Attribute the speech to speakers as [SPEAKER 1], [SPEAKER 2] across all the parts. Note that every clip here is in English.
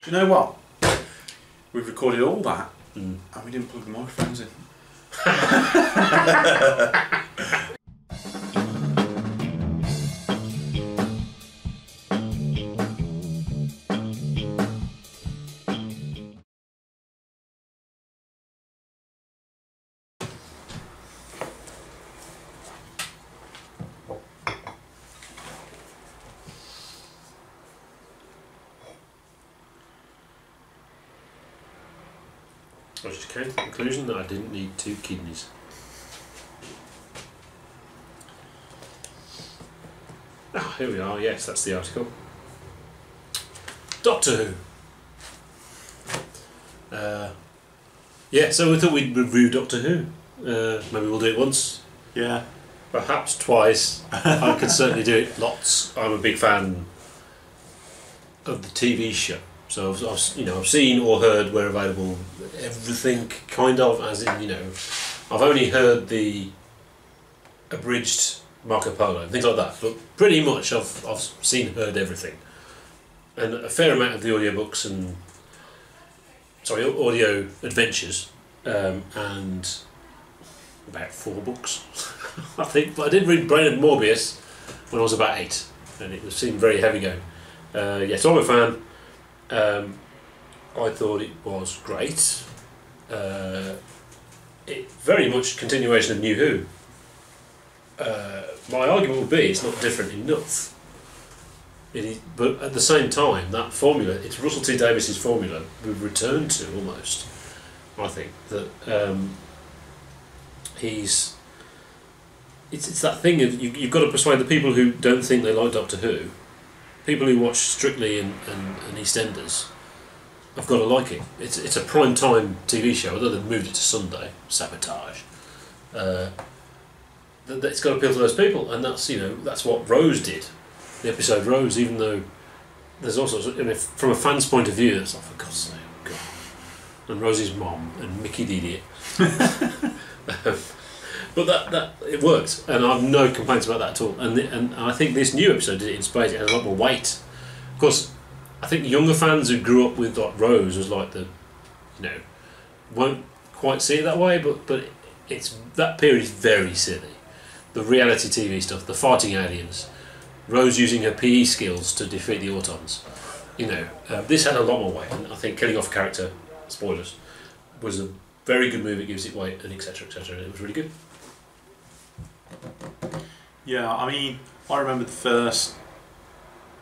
[SPEAKER 1] Do you know what? We've recorded all that and we didn't plug the microphones in.
[SPEAKER 2] I just came to the conclusion that I didn't need 2 kidneys. Ah, here we are, yes, that's the article. Doctor Who! Yeah, so we thought we'd review Doctor Who. Maybe we'll do it once.
[SPEAKER 1] Yeah.
[SPEAKER 2] Perhaps twice. I could certainly do it lots. I'm a big fan of the TV show. So I've seen or heard where available everything, kind of, as in, I've only heard the abridged Marco Polo and things like that, but pretty much I've seen and heard everything, and a fair amount of the audiobooks and audio adventures, and about 4 books, I think. But I did read Brain and Morbius when I was about 8, and it seemed very heavy going. So I'm a fan. I thought it was great. It very much continuation of New Who. My argument would be it's not different enough. But at the same time, that formula, it's Russell T Davies's formula, we've returned to almost. I think that it's that thing of you've got to persuade the people who don't think they like Doctor Who. People who watch Strictly and EastEnders have got to like it. It's a prime time TV show, although they've moved it to Sunday. Sabotage. It's got to appeal to those people, and that's what Rose did. The episode Rose, even though there's also from a fan's point of view, it's like, for God's sake, God. And Rosie's mom and Mickey the idiot. But that it worked, and I have no complaints about that at all. And I think this new episode did it in spades. It has a lot more weight. Of course, I think younger fans who grew up with like Rose was like won't quite see it that way. But it's that period is very silly. The reality TV stuff, the fighting aliens, Rose using her PE skills to defeat the Autons. This had a lot more weight, and I think killing off a character, spoilers, was a very good move. It gives it weight, and etc. etc. It was really good.
[SPEAKER 1] Yeah, I remember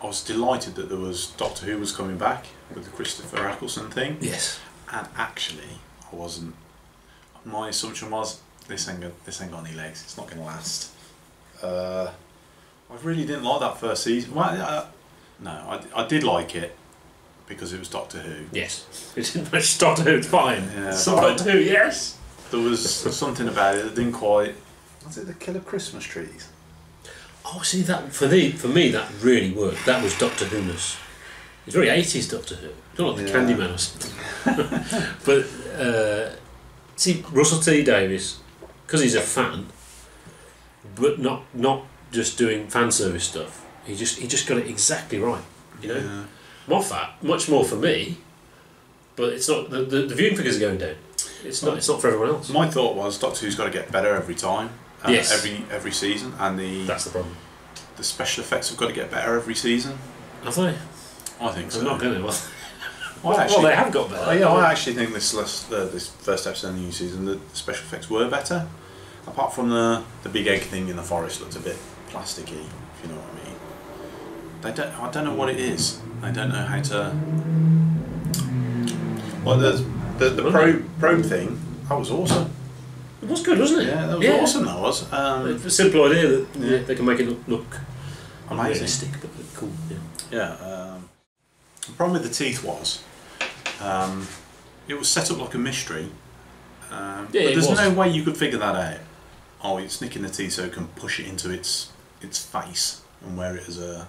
[SPEAKER 1] I was delighted that there was Doctor Who was coming back with the Christopher Eccleston thing.
[SPEAKER 2] Yes.
[SPEAKER 1] And actually, I wasn't. My assumption was this ain't got any legs. It's not going to last. I really didn't like that first season. Well, no, I did like it because it was Doctor Who.
[SPEAKER 2] Yes. It didn't much Doctor Who. It's fine.
[SPEAKER 1] Yeah,
[SPEAKER 2] some Doctor Who. Yes.
[SPEAKER 1] There was something about it that didn't quite. Was it the killer Christmas trees?
[SPEAKER 2] Oh, see, that for me that really worked. That was Doctor Who-ness. It's very 80s Doctor Who. It's not like the Candyman or something. But see, Russell T Davies, because he's a fan, but not just doing fan service stuff. He just got it exactly right.
[SPEAKER 1] Yeah.
[SPEAKER 2] Moffat, much more for me, but it's not. The viewing figures are going down. It's not for everyone else.
[SPEAKER 1] My thought was Doctor Who's got to get better every time.
[SPEAKER 2] Yes.
[SPEAKER 1] Every season, and
[SPEAKER 2] that's the problem.
[SPEAKER 1] The special effects have got to get better every season.
[SPEAKER 2] Have they?
[SPEAKER 1] I think so.
[SPEAKER 2] They're not going to.
[SPEAKER 1] Well,
[SPEAKER 2] they have got better.
[SPEAKER 1] Yeah, I actually think this first episode of the new season, the special effects were better. Apart from the big egg thing in the forest looked a bit plasticky, if you know what I mean. I don't know what it is. I don't know how to. Well, the probe thing, that was awesome.
[SPEAKER 2] It was good, wasn't it?
[SPEAKER 1] Yeah, that was awesome. That was.
[SPEAKER 2] It's a simple idea that they can make it look
[SPEAKER 1] amazing,
[SPEAKER 2] realistic, but cool.
[SPEAKER 1] Yeah. The problem with the teeth was, it was set up like a mystery. But there's no way you could figure that out. Oh, it's nicking the teeth so it can push it into its face and wear it as a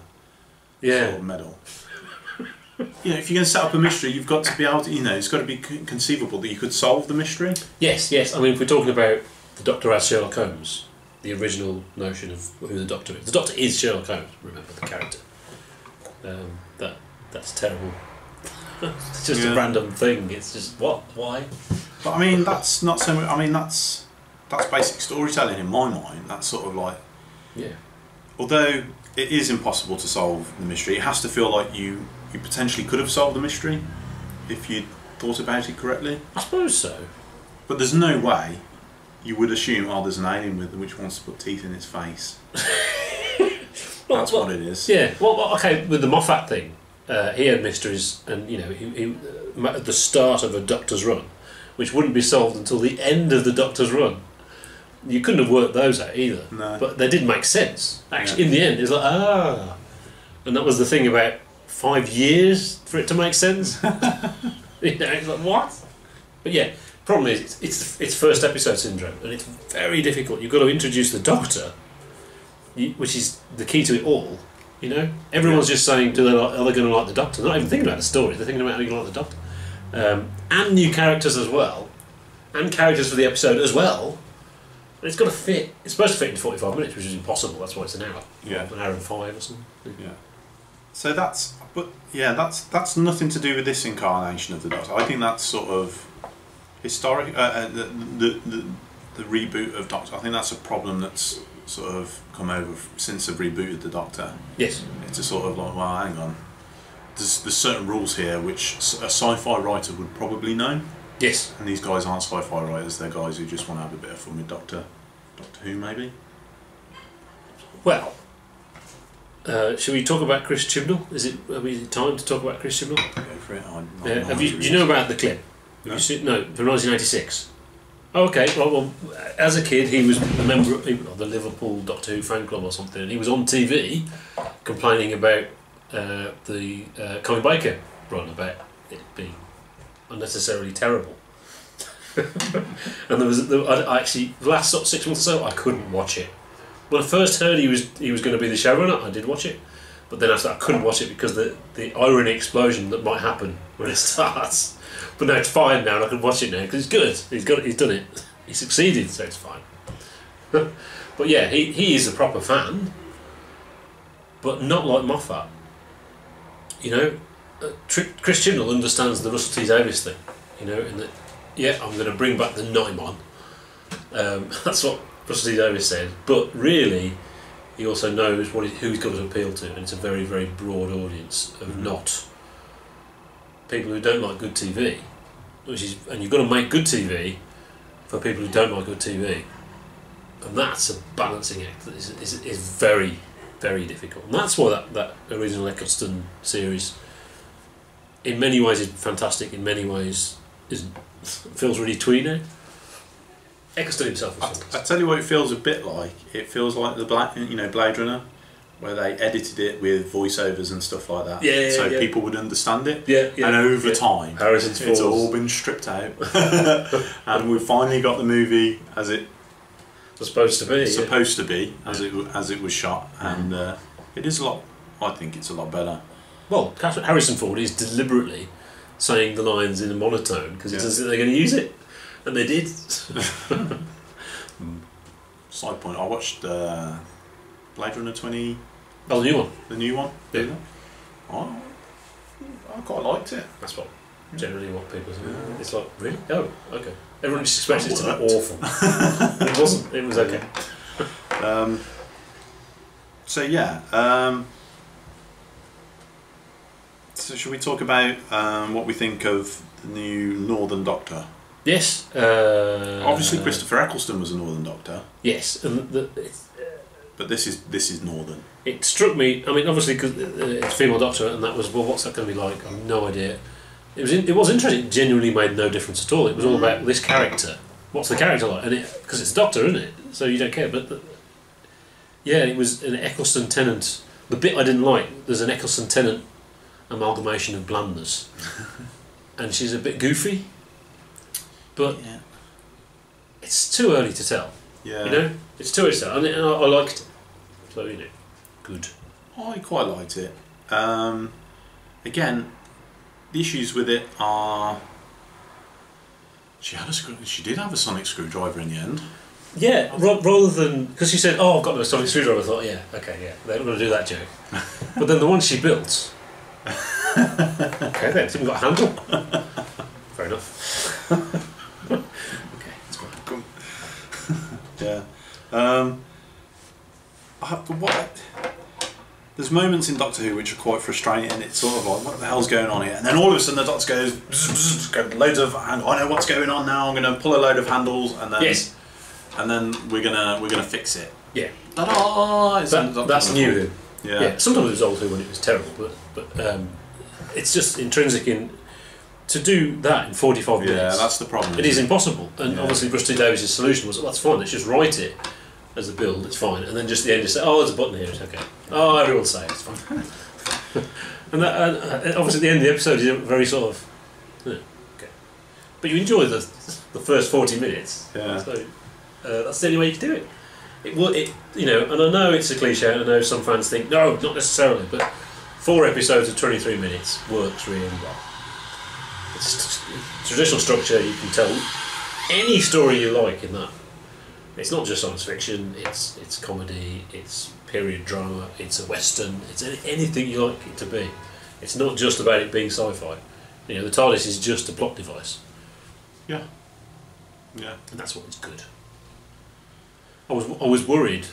[SPEAKER 1] sort of medal. If you're going to set up a mystery, you've got to be able to, it's got to be conceivable that you could solve the mystery.
[SPEAKER 2] Yes. I mean, if we're talking about the Doctor as Sherlock Holmes, the original notion of who the Doctor is. The Doctor is Sherlock Holmes, remember, the character. That's terrible. It's just a random thing. It's just what? Why?
[SPEAKER 1] But I mean, that's not so much. I mean, that's basic storytelling in my mind. That's sort of like,
[SPEAKER 2] yeah.
[SPEAKER 1] Although it is impossible to solve the mystery, it has to feel like you potentially could have solved the mystery if you thought about it correctly.
[SPEAKER 2] I suppose so.
[SPEAKER 1] But there's no way you would assume, oh, there's an alien with which wants to put teeth in its face. That's what it is.
[SPEAKER 2] Yeah. Well, okay. With the Moffat thing, he had mysteries, and you know, he at the start of a Doctor's run, which wouldn't be solved until the end of the Doctor's run. You couldn't have worked those out either.
[SPEAKER 1] No.
[SPEAKER 2] But they did make sense. Actually, in the end, it's like and that was the thing about 5 years for it to make sense. You know, it's like what? But yeah. Problem is, it's first episode syndrome, and it's very difficult. You've got to introduce the Doctor, which is the key to it all. You know, everyone's just saying, are they going to like the Doctor? They're not even thinking about the story. They're thinking about how you're going to like the Doctor, and new characters as well, and characters for the episode as well. And it's got to fit. It's supposed to fit in 45 minutes, which is impossible. That's why it's an hour.
[SPEAKER 1] Yeah,
[SPEAKER 2] an hour and 5 or something.
[SPEAKER 1] Yeah. So that's nothing to do with this incarnation of the Doctor. I think that's sort of historic. The reboot of Doctor. I think that's a problem that's sort of come over since they've rebooted the Doctor.
[SPEAKER 2] Yes.
[SPEAKER 1] It's a sort of like, well, hang on. There's certain rules here which a sci-fi writer would probably know.
[SPEAKER 2] Yes.
[SPEAKER 1] And these guys aren't sci-fi writers. They're guys who just want to have a bit of fun with Doctor Who, maybe.
[SPEAKER 2] Well. Should we talk about Chris Chibnall? Is it time to talk about Chris Chibnall?
[SPEAKER 1] Go for it.
[SPEAKER 2] Do you know about the clip? Have you seen, no, from 1986. Oh, okay. Well, as a kid, he was a member of the Liverpool Doctor Who fan club or something, and he was on TV complaining about the Colin Baker run, about it being unnecessarily terrible. And I actually, the last sort of 6 months or so, I couldn't watch it. When I first heard he was going to be the showrunner, I did watch it, but then after I couldn't watch it because the irony explosion that might happen when it starts. But no, it's fine now, and I can watch it now because it's good. He's done it. He succeeded, so it's fine. But yeah, he is a proper fan, but not like Moffat. You know, Chris Chibnall understands the Russell T Davies thing. You know, in that, yeah, I'm going to bring back the Nimon. That's what Russell T Davies said, but really he also knows who he's got to appeal to, and it's a very, very broad audience of not people who don't like good TV, and you've got to make good TV for people who don't like good TV, and that's a balancing act that is very, very difficult, and that's why that original Eccleston series in many ways is fantastic, in many ways feels really twee now. Eccleston himself was fantastic.
[SPEAKER 1] I tell you what it feels a bit like. It feels like the Blade Runner, where they edited it with voiceovers and stuff like that, so people would understand it. And over time, it's all been stripped out, and we've finally got the movie as it
[SPEAKER 2] was supposed to be.
[SPEAKER 1] As it was shot, and it is a lot. I think it's a lot better.
[SPEAKER 2] Well, Harrison Ford is deliberately saying the lines in a monotone because he doesn't think they're going to use it. And they did.
[SPEAKER 1] Side point, I watched Blade Runner 20...
[SPEAKER 2] Oh, the new one.
[SPEAKER 1] The new one?
[SPEAKER 2] Yeah.
[SPEAKER 1] Oh, I quite liked it.
[SPEAKER 2] That's what generally what people say. Yeah. It's like, really? Oh, okay. Everyone just expects it to be awful. It wasn't. It was okay.
[SPEAKER 1] So yeah. So should we talk about what we think of the new Northern Doctor?
[SPEAKER 2] Yes.
[SPEAKER 1] Obviously, Christopher Eccleston was a Northern Doctor.
[SPEAKER 2] Yes, and
[SPEAKER 1] but this is Northern.
[SPEAKER 2] It struck me. I mean, obviously, because it's a female Doctor, and that was what's that going to be like? I have no idea. It was interesting. It genuinely made no difference at all. It was all about this character. What's the character like? And because it's a Doctor, isn't it? So you don't care. But it was an Eccleston Tennant. The bit I didn't like. There's an Eccleston Tennant amalgamation of blandness, and she's a bit goofy. But it's too early to tell.
[SPEAKER 1] Yeah.
[SPEAKER 2] You know, it's too early to tell, and I liked it. So good.
[SPEAKER 1] I quite liked it. Again, the issues with it are she did have a sonic screwdriver in the end.
[SPEAKER 2] Yeah, rather than because she said, "Oh, I've got a sonic screwdriver," I thought, "Yeah, okay, yeah, they're not going to do that joke." But then the one she built Okay then, so we've got a handle. Fair enough. Okay, that's fine.
[SPEAKER 1] Yeah. There's moments in Doctor Who which are quite frustrating. It's sort of like, what the hell's going on here? And then all of a sudden the Doctor goes, bzz, bzz, loads of, I know what's going on now. I'm going to pull a load of handles, and then we're gonna fix it.
[SPEAKER 2] Yeah.
[SPEAKER 1] That's
[SPEAKER 2] new.
[SPEAKER 1] Yeah.
[SPEAKER 2] Sometimes it was old Who when it was terrible, but it's just intrinsic in to do that in 45 minutes.
[SPEAKER 1] Yeah, that's the problem.
[SPEAKER 2] It is impossible, and obviously Rusty Davies' solution was, that's fine. Let's just write it as a build. It's fine, and then just at the end just say, oh, there's a button here. It's okay. Oh, everyone's saying it's fine. and obviously at the end of the episode is very sort of okay, but you enjoy the first 40 minutes.
[SPEAKER 1] Yeah.
[SPEAKER 2] So that's the only way you can do it. And I know it's a cliche, and I know some fans think, no, not necessarily, but 4 episodes of 23 minutes works really well. It's traditional structure, you can tell any story you like in that. It's not just science fiction, it's comedy, it's period drama, it's a western, it's anything you like it to be. It's not just about it being sci-fi. The TARDIS is just a plot device.
[SPEAKER 1] Yeah. Yeah.
[SPEAKER 2] And that's what is good. I was worried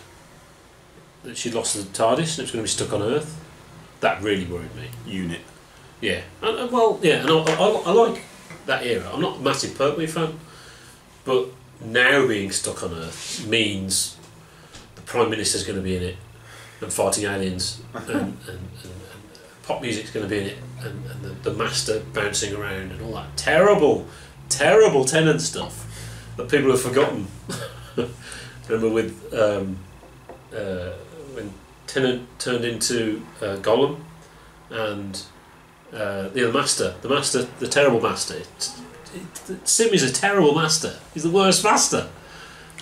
[SPEAKER 2] that she'd lost the TARDIS and it was going to be stuck on Earth. That really worried me.
[SPEAKER 1] Unit.
[SPEAKER 2] Yeah. And I like that era. I'm not a massive Pertwee fan, but now being stuck on Earth means the Prime Minister's going to be in it, and fighting aliens, and pop music's going to be in it, and the Master bouncing around, and all that terrible Tennant stuff that people have forgotten. Remember with when Tennant turned into Gollum, and the terrible Master. Sim is a terrible Master. He's the worst Master.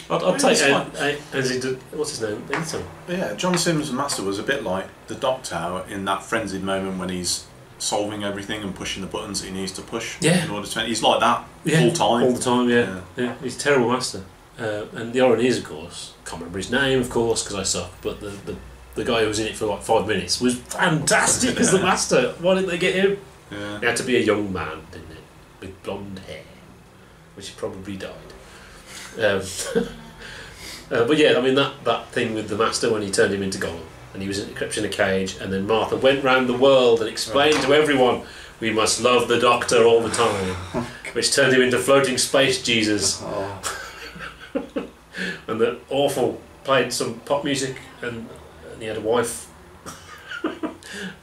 [SPEAKER 2] I'll take it. What's his name? Anytime.
[SPEAKER 1] Yeah, John Sims' Master was a bit like the Doctor in that frenzied moment when he's solving everything and pushing the buttons that he needs to push.
[SPEAKER 2] Yeah.
[SPEAKER 1] In order to, he's like that full time.
[SPEAKER 2] All the time. Yeah. He's a terrible Master. And the irony is, of course, can't remember his name, of course, because I suck. But the guy who was in it for like 5 minutes was fantastic as the Master. Why didn't they get him?
[SPEAKER 1] Yeah.
[SPEAKER 2] He had to be a young man, didn't it? With blonde hair, which he probably died. But yeah, I mean that thing with the Master when he turned him into Gollum and he was kept in a cage, and then Martha went round the world and explained to everyone, we must love the Doctor all the time, which turned him into floating space Jesus. And the awful played some pop music and he had a wife.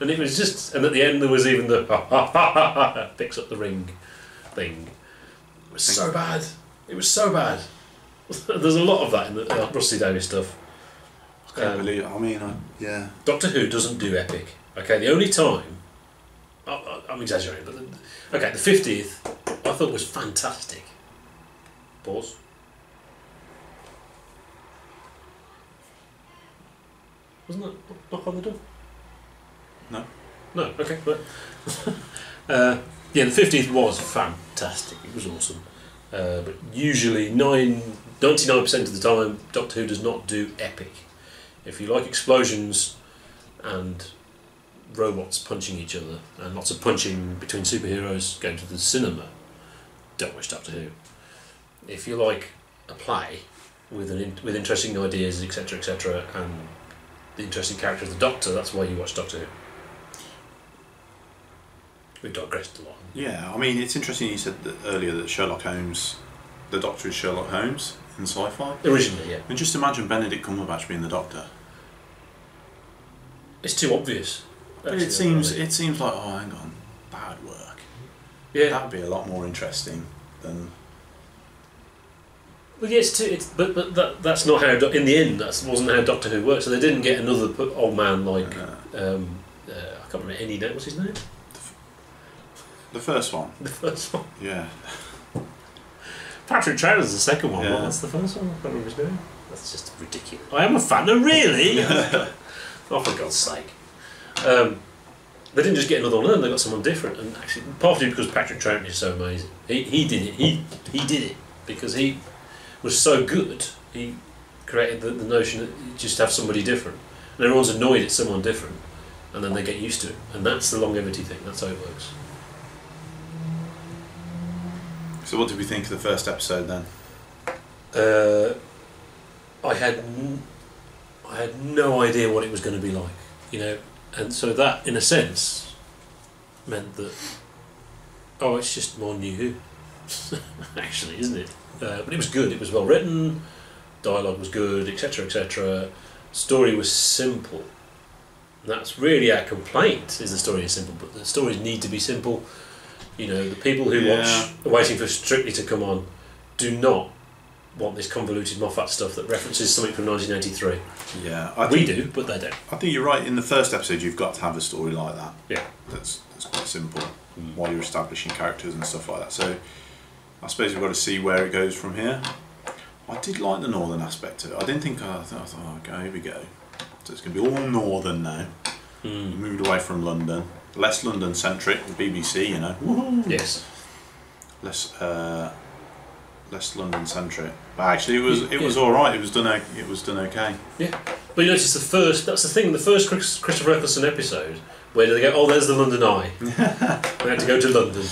[SPEAKER 2] And it was just, and at the end there was even the picks up the ring thing. It was so bad. It was so bad. There's a lot of that in the Rusty Davies stuff.
[SPEAKER 1] I can't believe it. I mean, yeah.
[SPEAKER 2] Doctor Who doesn't do epic. Okay, the only time, I'm exaggerating, but the 50th I thought was fantastic. Pause. Wasn't that knock on the door?
[SPEAKER 1] No.
[SPEAKER 2] No, okay, right. Yeah, the 50th was fantastic. It was awesome. But usually 99% of the time, Doctor Who does not do epic. If you like explosions and robots punching each other and lots of punching between superheroes going to the cinema, don't watch Doctor Who. If you like a play with interesting ideas, etc., and the interesting character of the Doctor, that's why you watch Doctor Who. We've digressed a lot.
[SPEAKER 1] Yeah, I mean, it's interesting you said that earlier that Sherlock Holmes, the Doctor is Sherlock Holmes in sci-fi.
[SPEAKER 2] Originally, yeah.
[SPEAKER 1] And just imagine Benedict Cumberbatch being the Doctor.
[SPEAKER 2] It's too obvious.
[SPEAKER 1] But it seems like, oh, hang on, bad work.
[SPEAKER 2] Yeah.
[SPEAKER 1] That'd be a lot more interesting than...
[SPEAKER 2] Well, yes, but that's not how. In the end, that wasn't how Doctor Who worked. So they didn't get another old man like I can't remember any name. What's his name?
[SPEAKER 1] The first one.
[SPEAKER 2] The first one.
[SPEAKER 1] Yeah.
[SPEAKER 2] Patrick Troughton's the second one. Yeah. Well, that's the first one. I can't remember his name. That's just ridiculous. I am a fan of really. Oh, for God's sake. They didn't just get another one. They got someone different, and actually, partly because Patrick Troughton is so amazing. He did it. He did it because he was so good. He created the notion that you just have somebody different, and everyone's annoyed at someone different. and then they get used to it, and that's the longevity thing. That's how it works.
[SPEAKER 1] So what did we think of the first episode then?
[SPEAKER 2] I had no idea what it was going to be like, you know, and so that, in a sense, meant that it's just more New Who, actually, isn't it? But it was good. It was well written, dialogue was good, etc., etc. Story was simple. And that's really our complaint: is the story is simple, but the stories need to be simple. You know, the people who watch are waiting for Strictly to come on do not want this convoluted Moffat stuff that references something from 1983.
[SPEAKER 1] Yeah,
[SPEAKER 2] we do, but they don't.
[SPEAKER 1] I think you're right. In the first episode, you've got to have a story like that.
[SPEAKER 2] Yeah,
[SPEAKER 1] that's quite simple while you're establishing characters and stuff like that. So, I suppose we've got to see where it goes from here. I did like the northern aspect of it. I didn't think I thought, okay, here we go. So it's going to be all northern now. Moved away from London, less London centric. The BBC, you know. Woo-hoo.
[SPEAKER 2] Yes.
[SPEAKER 1] Less London centric, but actually it was all right. It was done okay.
[SPEAKER 2] Yeah, but you notice that's the thing. The first Christopher Eccleston episode where they go, oh, there's the London Eye. We had to go to London,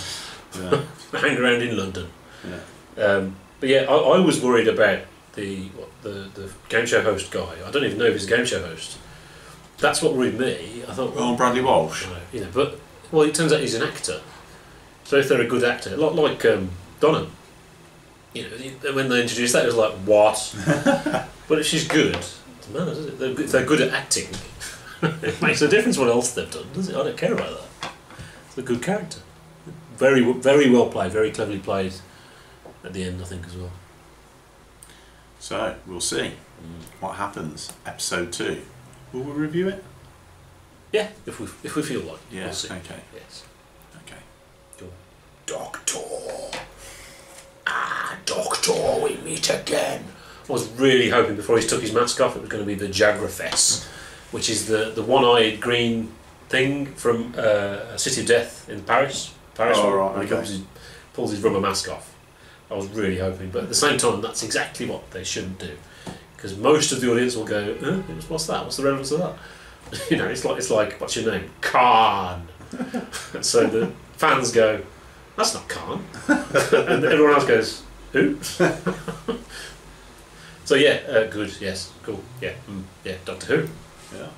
[SPEAKER 2] hang around in London. Yeah. But yeah, I was worried about the game show host guy. I don't even know if he's a game show host. That's what worried me. I thought,
[SPEAKER 1] Bradley Walsh.
[SPEAKER 2] You know, but it turns out he's an actor. So if they're a good actor, a lot like Donna. You know, when they introduced that, it was like, what? But if she's good, it doesn't matter, does it? If they're good at acting, it makes a difference what else they've done, does it? I don't care about that. It's a good character. Very, very well played, very cleverly played at the end, I think, as well.
[SPEAKER 1] So, we'll see what happens. Episode 2. Will we review it?
[SPEAKER 2] Yeah, if we feel like it.
[SPEAKER 1] Yeah,
[SPEAKER 2] we'll see.
[SPEAKER 1] okay.
[SPEAKER 2] Yes.
[SPEAKER 1] Okay.
[SPEAKER 2] Cool. Doctor! Doctor, we meet again. I was really hoping before he took his mask off it was going to be the Jagrafess, which is the one-eyed green thing from City of Death in Paris.
[SPEAKER 1] Oh, right, okay.
[SPEAKER 2] He pulls his rubber mask off. I was really hoping, but at the same time, that's exactly what they shouldn't do, because most of the audience will go, "What's that? What's the relevance of that?" You know, it's like, what's your name? Khan. So the fans go, that's not Khan. And everyone else goes, who? So yeah, good, yes, cool, yeah, yeah, Doctor Who.
[SPEAKER 1] Yeah.